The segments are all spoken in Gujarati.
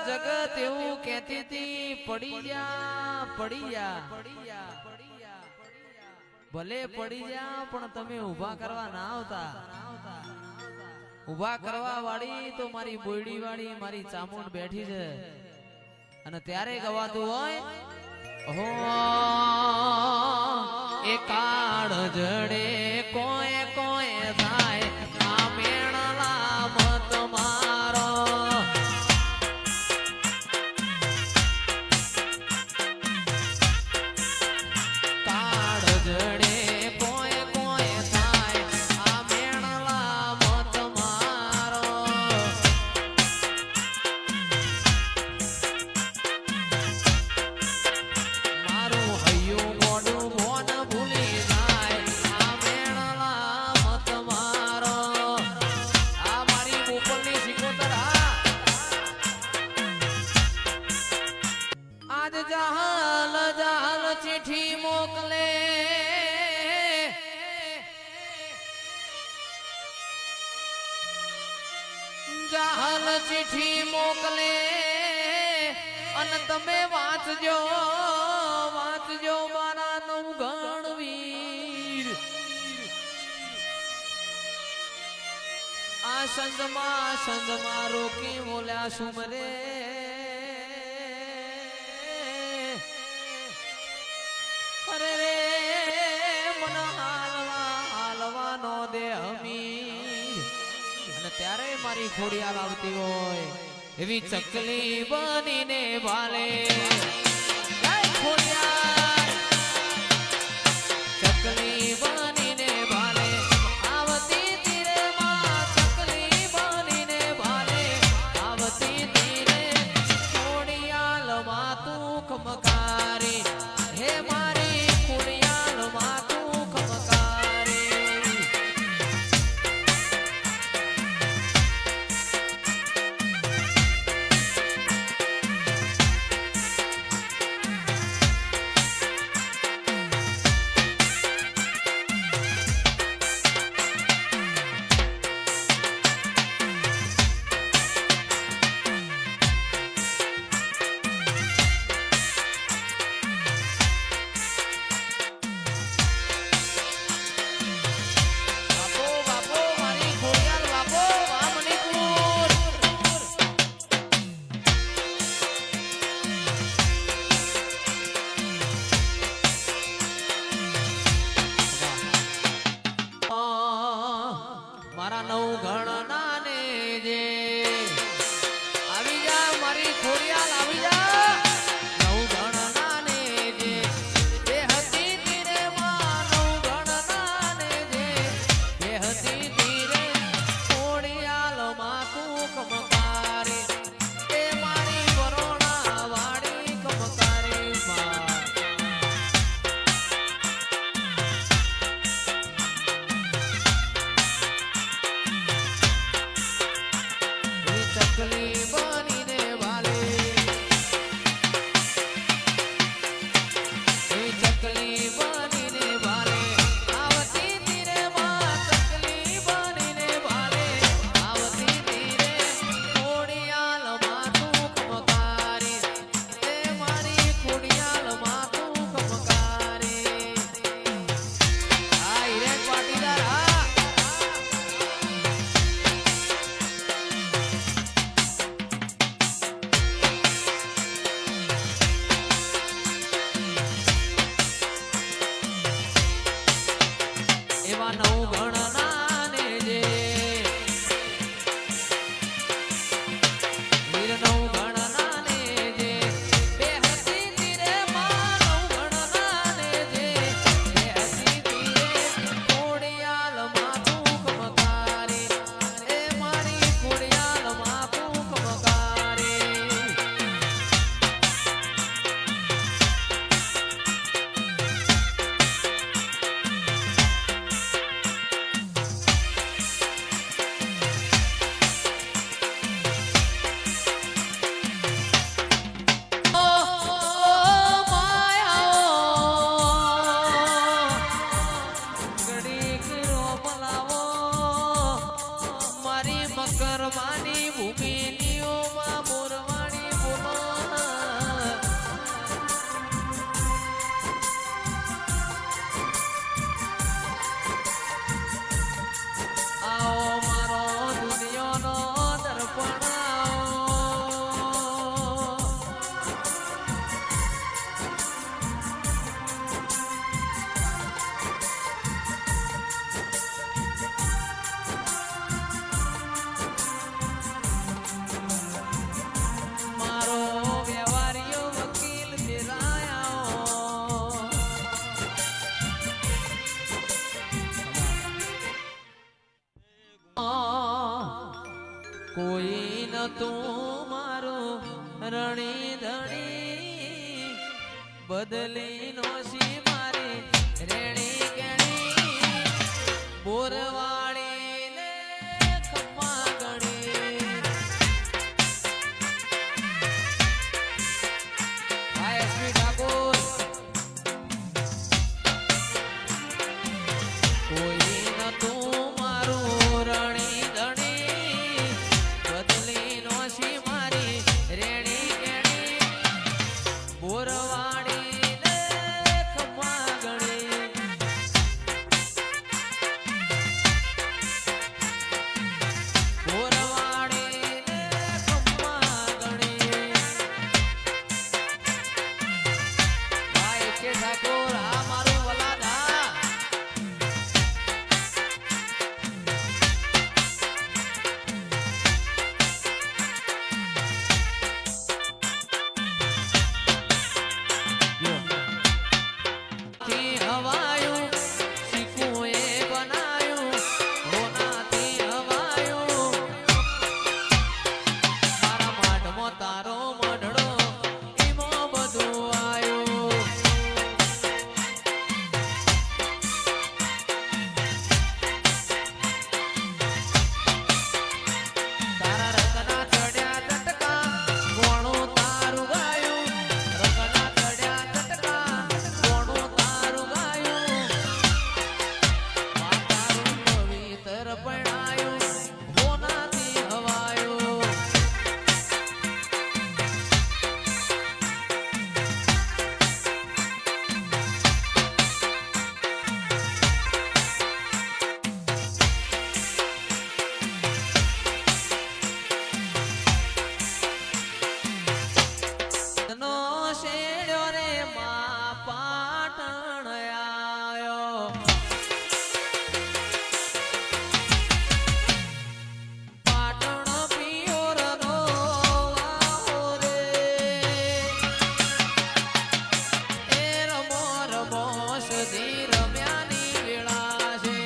જગત એવું કહેતી હતી પડી જા ભલે પડી જા પણ તમે ઊભા કરવા ના આવતા ઊભા કરવા વાળી તો મારી બોયડી વાળી મારી ચામુંડ બેઠી છે અને ત્યારે ગવાતું હોય હો એ કાળ જડે કોઈ કોઈ થાય આ મેણલા મત મારો કાળ જડે કોઈ કોઈ થાય આ મેણલા મત મારો મારું હૈયું મોઢું મોન ભૂલી જાય આ મેણલા મત મારો આ મારી ઉપરની સિકોતર આજ જહાલ જહાલ ચિઠ્ઠી મોકલે જહાલ ચિઠ્ઠી મોકલે અને તમે વાંચજો મારા નવ ગણવીર આ સંગમાં રોકી બોલ્યા સુમરે અરે રે મન હાલવાનો દે હમી અને ત્યારે મારી ખોડિયાલ આવતી હોય એવી ચકલી બનીને ભાલે ચકલી બનીને ભાલે આવતી તીરે માં ચકલી બનીને ભાલે આવતી તીરે ખોડિયાલ માં તું ખમકારી હે મારી ખોડિયાલ માં તું ખમકારી તું મારું રણી ધણી બદલી નો સી મારી રેણી કેણી બોરવાળી ને ખમ્મા ગણી આ એસપી ઠાકોર કોઈ ન તું મારું રણી ધણી બદલી નો સી મારી રેણી કેણી બોરવાળી ને ખમ્મા ગણી બોરવાળી ને ખમ્મા ગણી ભાઈ કે ઠાકોર આ મારું વલાદા થી હવાયું શીખું એ બનાયું હોનાથી હવાયું મારા માઢમાં તારો મઢડો એમાં બધું આયું તારા રંગના ચડ્યા ચટકા ગોણું તારું ગાયું રંગના ચડ્યા ચટકા ગોણું તારું ગાયું તારું પવિત્ર પણાયું હોનાથી હવાયું નો શેડ્યો રે માં પાટણ આયો પાટણ પિયોરનો આવો રે એ રમો રમો સધી રમ્યાની વેળા છે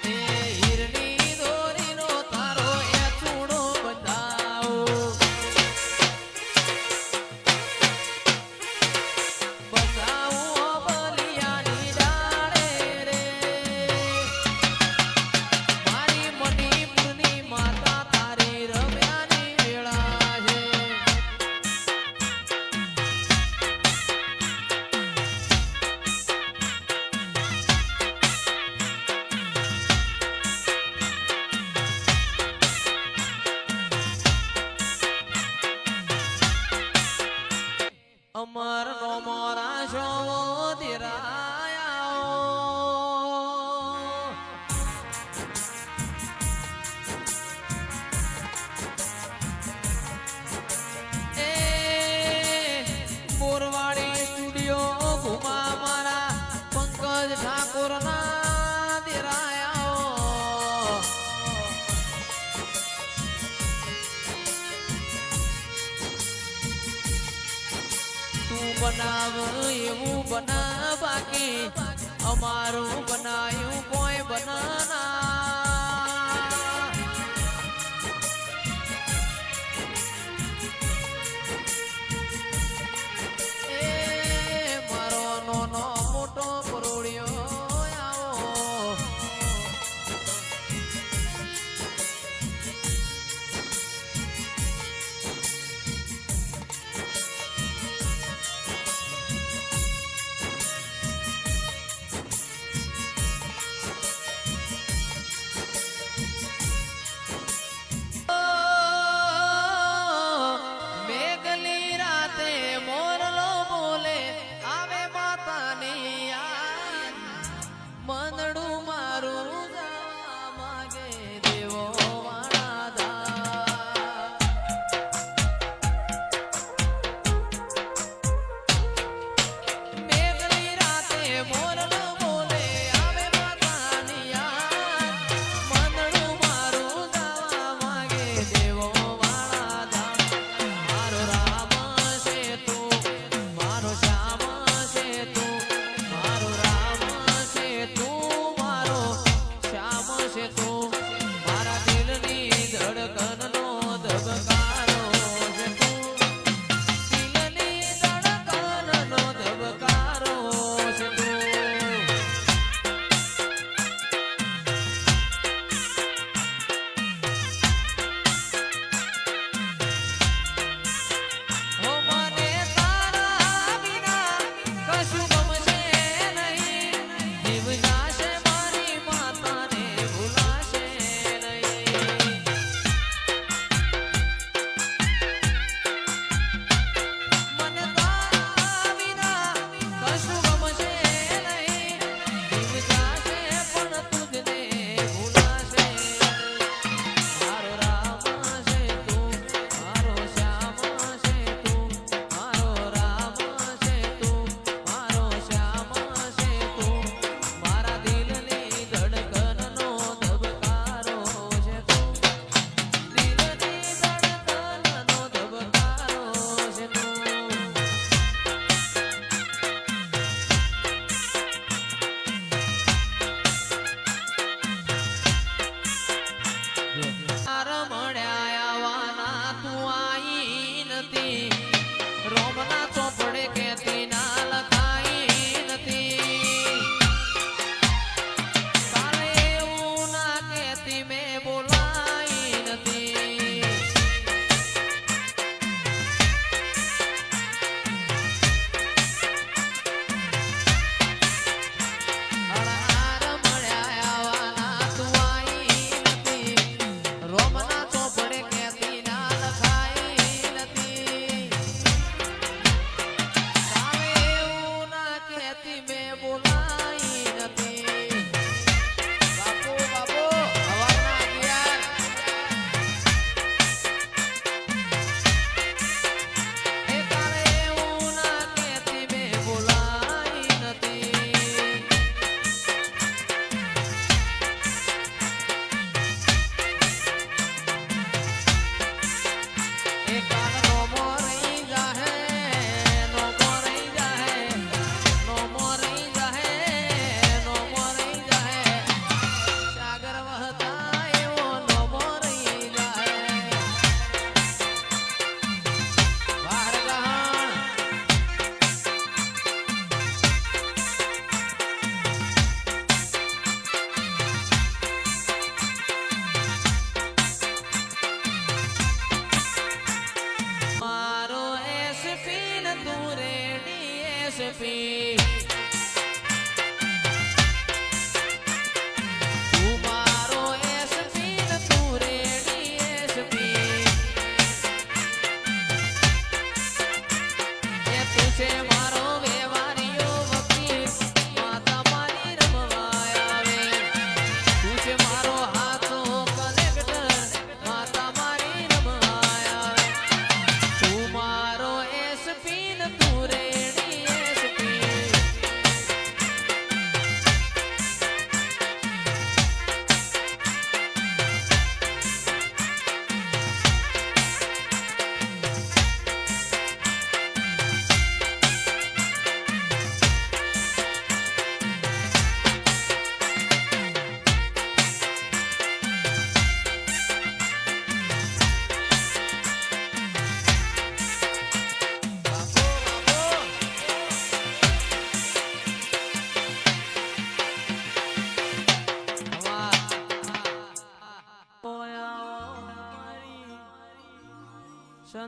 એ હીરની દોરીનો તારો એ ચૂડો બંધાવો બંધાવો બલિયાની ડાળે રે મારી મણિપુરની માતા તારી રમ્યાની વેળા છે અમર નો મોરા શો ધીરાયા એ બોરવાડી સ્ટુડિયો ઘુમા મારા પંકજ ઠાકોર ના ધીરાયા તું બનાવ એવું બના બાકી અમારું બનાયું કોઈ બનાના એ મારો નાનો મોટો પરોળિયો આવો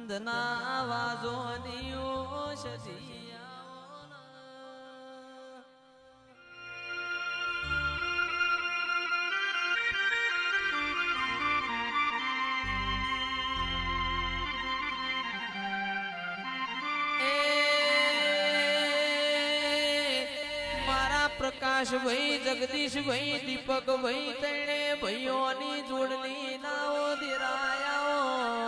વંદના વાજોનીઓ સજી પ્રકાશ ભાઈ જગદીશ ભાઈ દીપક ભાઈ તણે ભાઈઓની જોડની નાઓ ધીરાયાઓ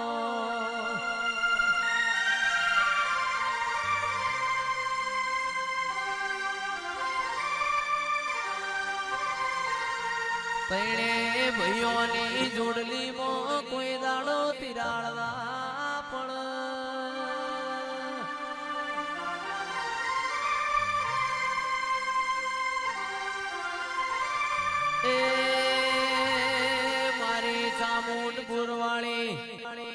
તણે ભાઈઓની જોડલી માં કોઈ દાડો તિરાળવા પણ મારી ચામુંડ પુરવાળી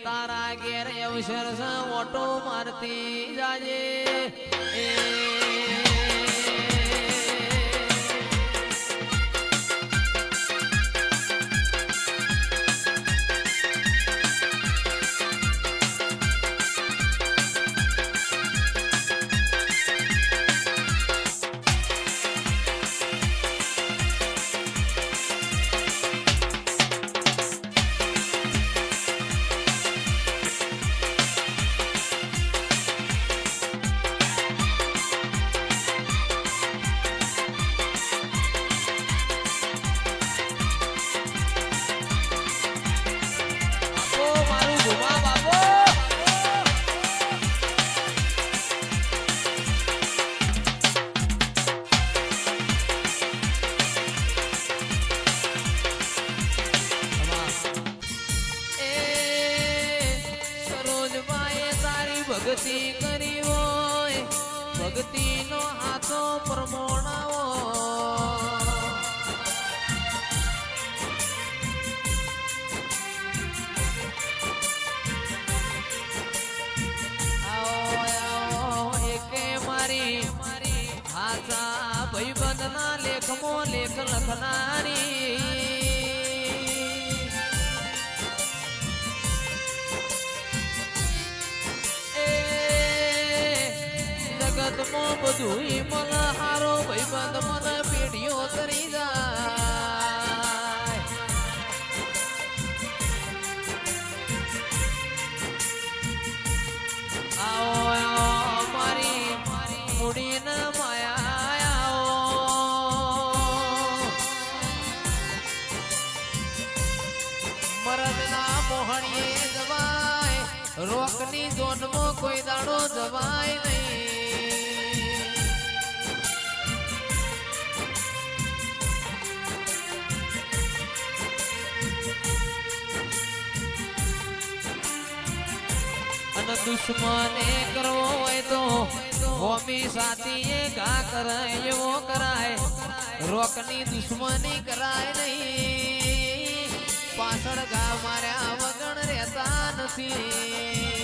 તારા ઘેર અવસર ઓટો મારતી જાજે ભક્તિ કરી હોય ભક્તિ નો હાથો પ્રમોણાવો એકે મારી હાથા ભાઈબંધ ના લેખમો લેખ લખનારી જગતમાં બધું મને હારો ભાઈબંધ મને પેઢીઓ કરી જાય આવો મારી મૂડીને માયા મરદના મોહણીએ જવાય રોકની જોનમાં કોઈ દાડો જવાય નહીં અને દુશ્મને કરવો હોય તો હોમી સાથીએ ઘા કરાય એવો કરાય રોકની દુશ્મની કરાય નહીં પાછળ ઘા માર્યા વગર રહેતા નથી